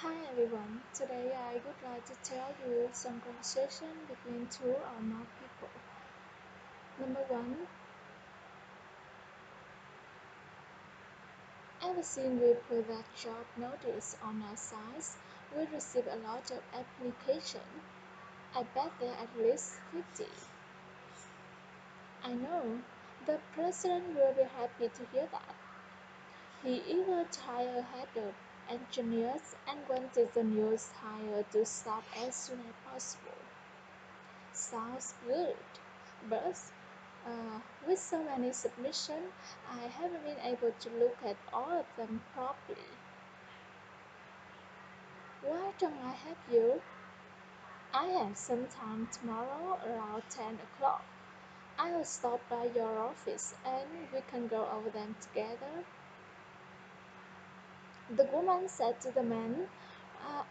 Hi everyone, today I would like to tell you some conversation between two or more people. Number one, ever since we put that job notice on our sites, we receive a lot of application. I bet there are at least 50. I know, the president will be happy to hear that. He eager to hire head of engineers and wanted the news hire to start as soon as possible. Sounds good, but with so many submissions, I haven't been able to look at all of them properly. Why don't I help you? I have some time tomorrow around 10 o'clock. I'll stop by your office and we can go over them together. The woman said to the man,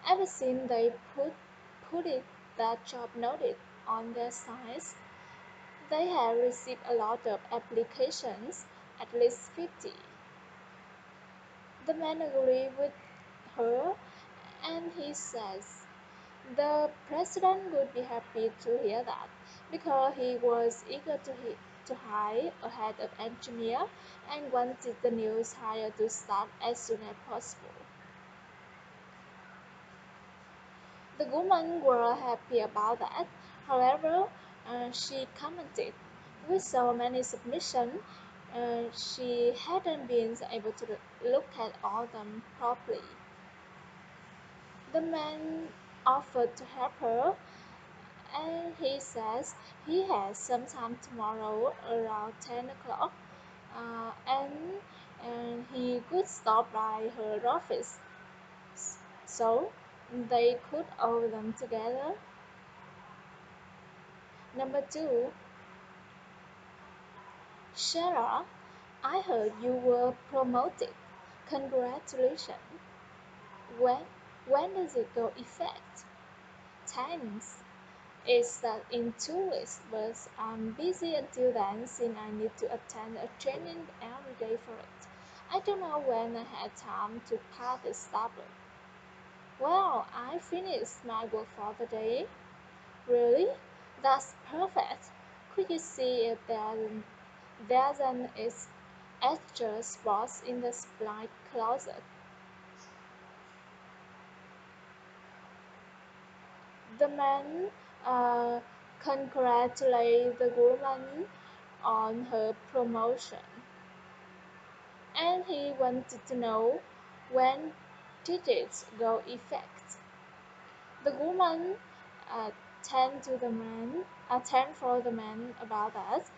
ever since they put it that job notice on their sites, they have received a lot of applications, at least 50. The man agreed with her and he says, the president would be happy to hear that because he was eager to hire a head of engineer and wanted the news hire to start as soon as possible. The women were happy about that. However, she commented, with so many submissions, she hadn't been able to look at all of them properly. The man offered to help her, and he says he has some time tomorrow around 10 o'clock, and he could stop by her office so they could over them together. Number two, Sarah, I heard you were promoted. Congratulations. When when does it go effect? Thanks. It's that in 2 weeks, but I'm busy until then since I need to attend a training every day for it. I don't know when I had time to pass the tablet. Well, I finished my work for the day. Really? That's perfect. Could you see if there's an extra spot in the supply closet? The man uh, congratulated the woman on her promotion, and he wanted to know when did it go effect. The woman uh, thanked for the man about that,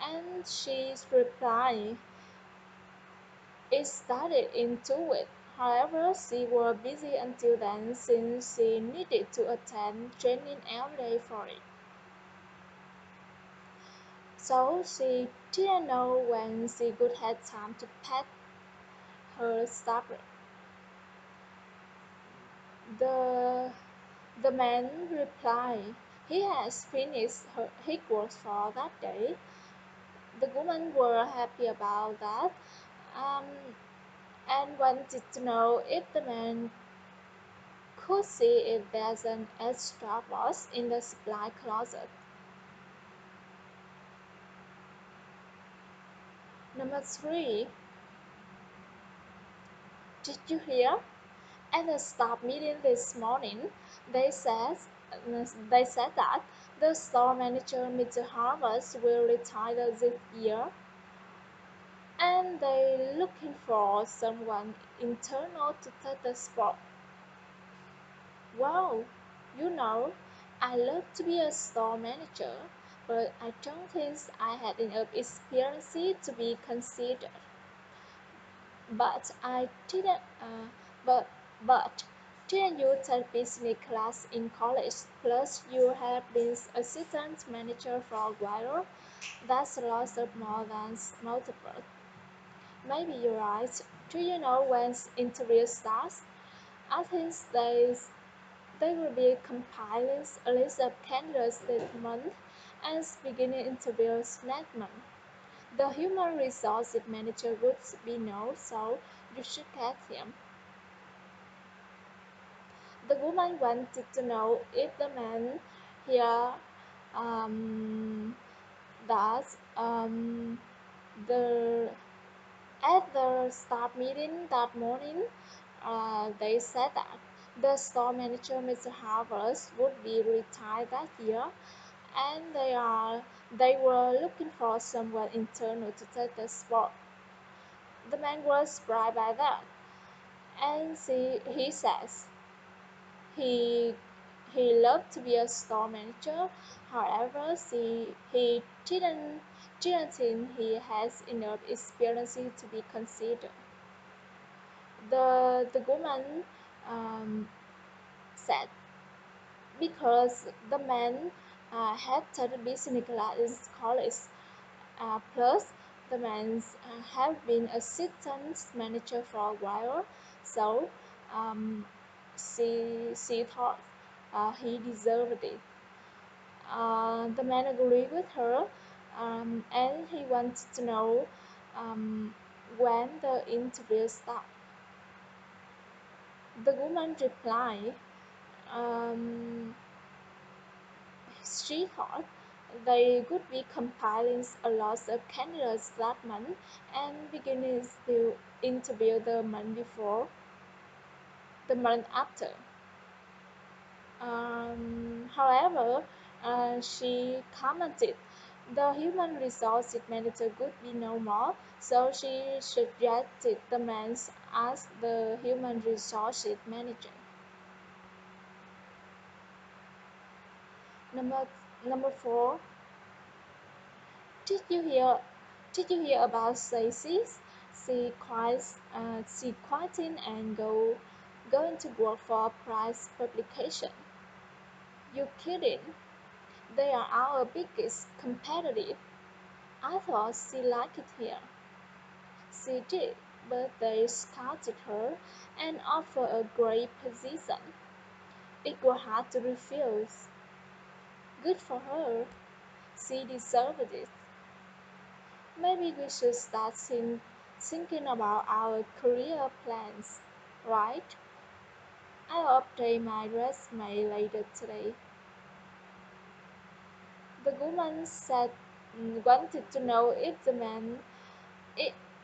and she replied, "It started in 2 weeks." However, she was busy until then since she needed to attend training every day for it. So she didn't know when she would have time to pack her stuff. The the man replied he has finished his work for that day. The women were happy about that, um, and wanted to know if the man could see if there's an extra box in the supply closet. Number three, did you hear? At the staff meeting this morning, they said they said that the store manager, Mr. Harvest, will retire this year, and they're looking for someone internal to take the spot. Wow, you know, I love to be a store manager, but I don't think I had enough experience to be considered. But I didn't. But but didn't you take business class in college? Plus, you have been assistant manager for a while. That's a lot of more than multiple. Maybe you're right. Do you know when interview starts? I think they will be compiling a list of candidates this month and beginning interviews next month. The human resources manager would be no, so you should get him. The woman wanted to know if the man here um, that the at the staff meeting that morning, they said that the store manager, Mr. Harvard, would be retired that year, and they were looking for someone internal to take the spot. The man was surprised by that, and he says he he loved to be a store manager. However, he didn't think he has enough experience to be considered. The woman um, said because the man had studied business class in college. Plus, the man had been assistant manager for a while, so um, she thought he deserved it. The man agreed with her, and he wanted to know um, when the interview started. The woman replied, um, she thought they would be compiling a lot of candidates that month and beginning to interview the month before, the month after. However, she commented the human resources manager would be no more, so she suggested the man as the human resources manager. Number number four. Did you hear? Did you hear about Stacy? She quitting and going to work for a prize publication. You kidding? They are our biggest competitor. I thought she liked it here. She did, but they scouted her and offered a great position. It was hard to refuse. Good for her. She deserved it. Maybe we should start thinking about our career plans, right? I'll update my resume later today. The woman said wanted to know if,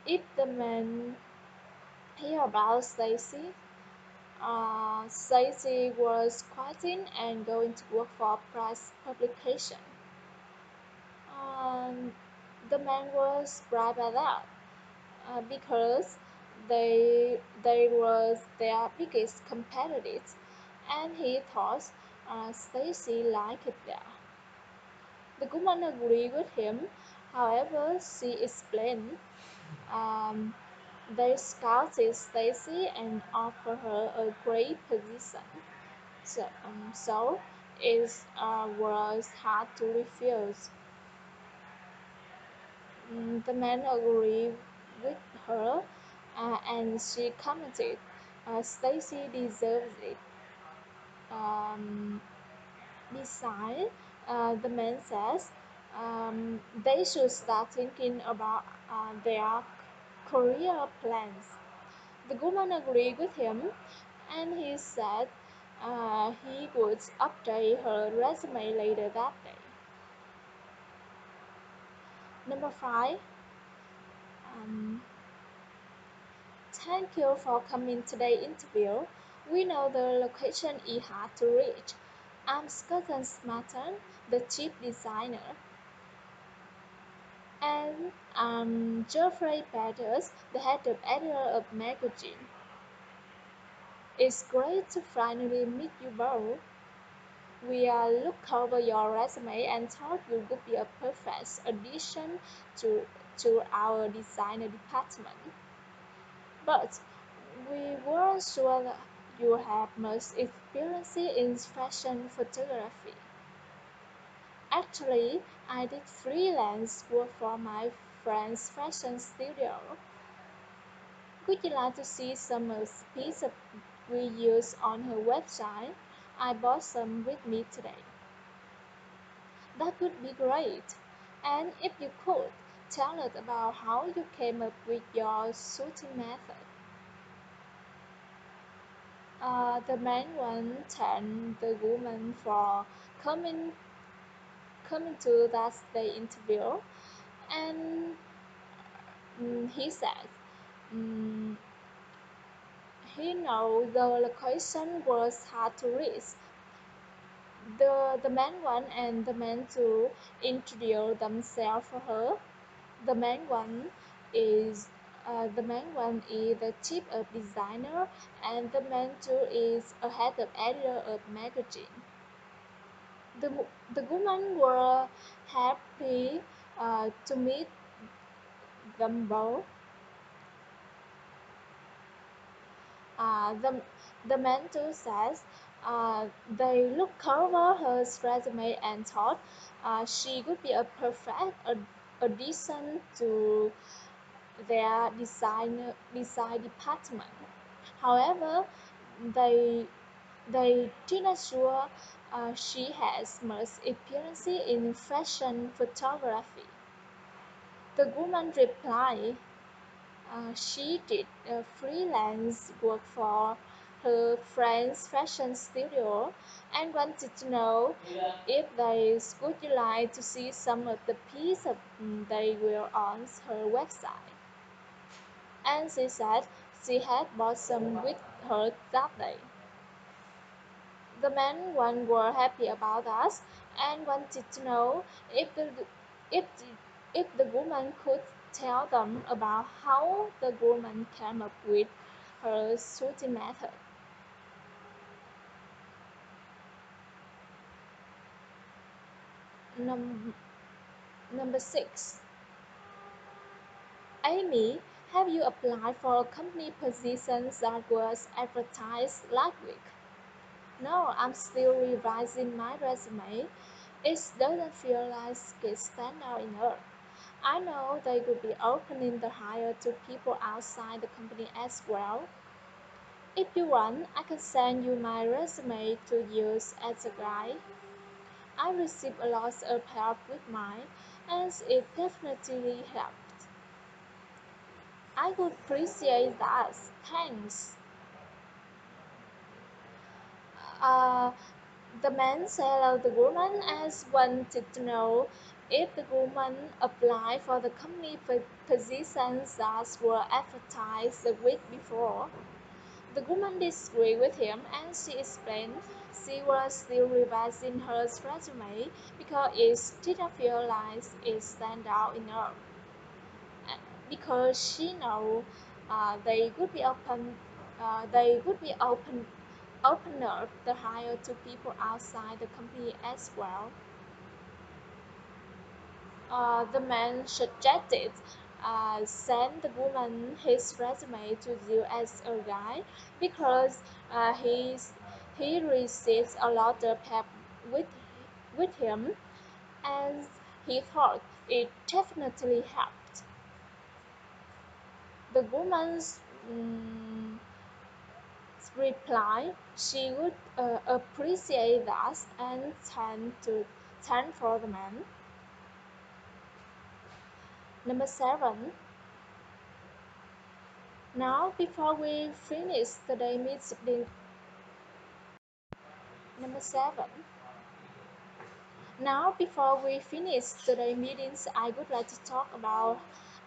if the man hear about Stacy. Stacy was quitting and going to work for a press publication. Um, the man was surprised by that. Because they was their biggest competitors, and he thought Stacy liked it there. The woman agreed with him. However, she explained um, they scouted Stacy and offered her a great position. So it was hard to refuse. The man agreed with her, and she commented, "Stacy deserves it." Um, Besides, the man says they should start thinking about their career plans. The woman agreed with him, and he said he would update her resume later that day. Number five. Um, Thank you for coming today interview. We know the location is hard to reach. I'm Scotland Smarton, the chief designer, and I'm Geoffrey Peters, the head of editor of magazine. It's great to finally meet you both. We looked over your resume and thought you would be a perfect addition to, to our designer department. But we weren't sure that you have much experience in fashion photography. Actually, I did freelance work for my friend's fashion studio. Would you like to see some of the pieces we use on her website? I bought some with me today. That would be great. And if you could, tell us about how you came up with your shooting method. The man one thanked the woman for coming coming to that day interview, and he said mm, he knew the location was hard to reach. The man one and the man two introduced themselves for her. The man one is the man one is the chief of designer, and the man two is a head of editor of magazine. The women were happy to meet them both. The man too says they looked over her resume and thought she would be a perfect addition to their design department. However, they they didn't sure she has much experience in fashion photography. The woman replied she did freelance work for her friend's fashion studio and wanted to know if they would you like to see some of the pieces they were on her website. And she said she had bought some with her that day. The men one were happy about us and wanted to know if the, if the woman could tell them about how the woman came up with her shooting method. Num- Number 6. Amy, have you applied for a company position that was advertised last week? No, I'm still revising my resume. It doesn't feel like it stand out enough. I know they could be opening the hire to people outside the company as well. If you want, I can send you my resume to use as a guide. I received a lot of help with mine, and it definitely helped. I would appreciate that. Thanks. Uh, the man said the woman as wanted to know if the woman applied for the company positions that were advertised the week before. The woman disagreed with him and she explained she was still revising her resume because it didn't feel like it stand out enough. Because she knew they would be opener the hire to people outside the company as well. The man suggested send the woman his resume to you as a guide because he receives a lot of help with with him and he thought it definitely helped. The woman's reply she would appreciate that and thank for the man. Number 7. Now, before we finish today's meeting, number 7. Now, before we finish today's meetings, I would like to talk about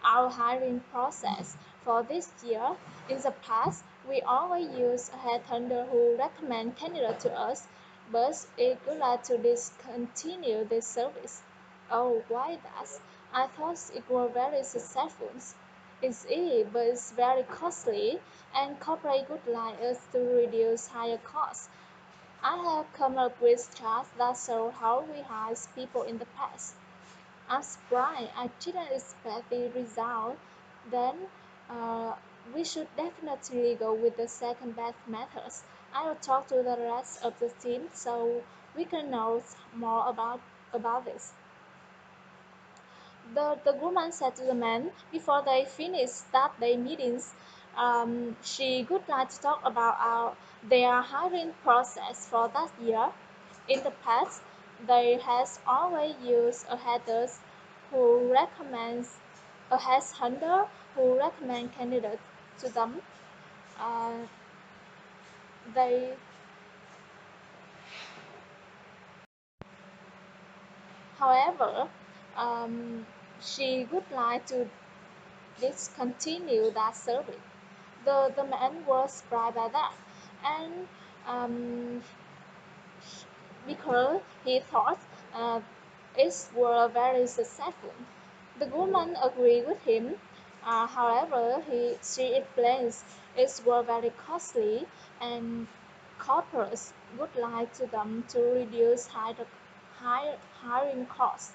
our hiring process for this year. In the past, we always use a headhunter who recommend candidates to us, but it would like to discontinue this service. Oh, why that? I thought it was very successful. It's easy, but it's very costly, and corporate would like us to reduce higher costs. I have come up with charts that show how we hired people in the past. I'm surprised I didn't expect the result. Then we should definitely go with the second best methods. I will talk to the rest of the team so we can know more about this. The woman said to the man before they finished that day meetings, she would like to talk about their hiring process for that year. In the past, they has always used a headhunter who recommends candidates to them. Uh, They, however, um, she would like to discontinue that service. The man was surprised by that, and um, because he thought it were very successful. The woman agreed with him. However, she explains it were very costly, and corporates would like to them to reduce hiring costs.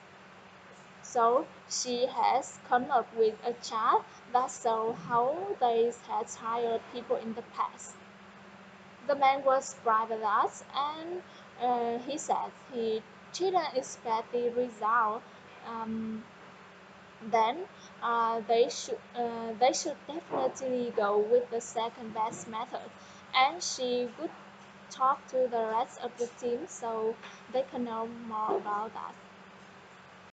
So she has come up with a chart that shows how they had hired people in the past. The man was private us, and he said he didn't expect the result. Um, then they should definitely go with the second best method, and she would talk to the rest of the team so they can know more about that.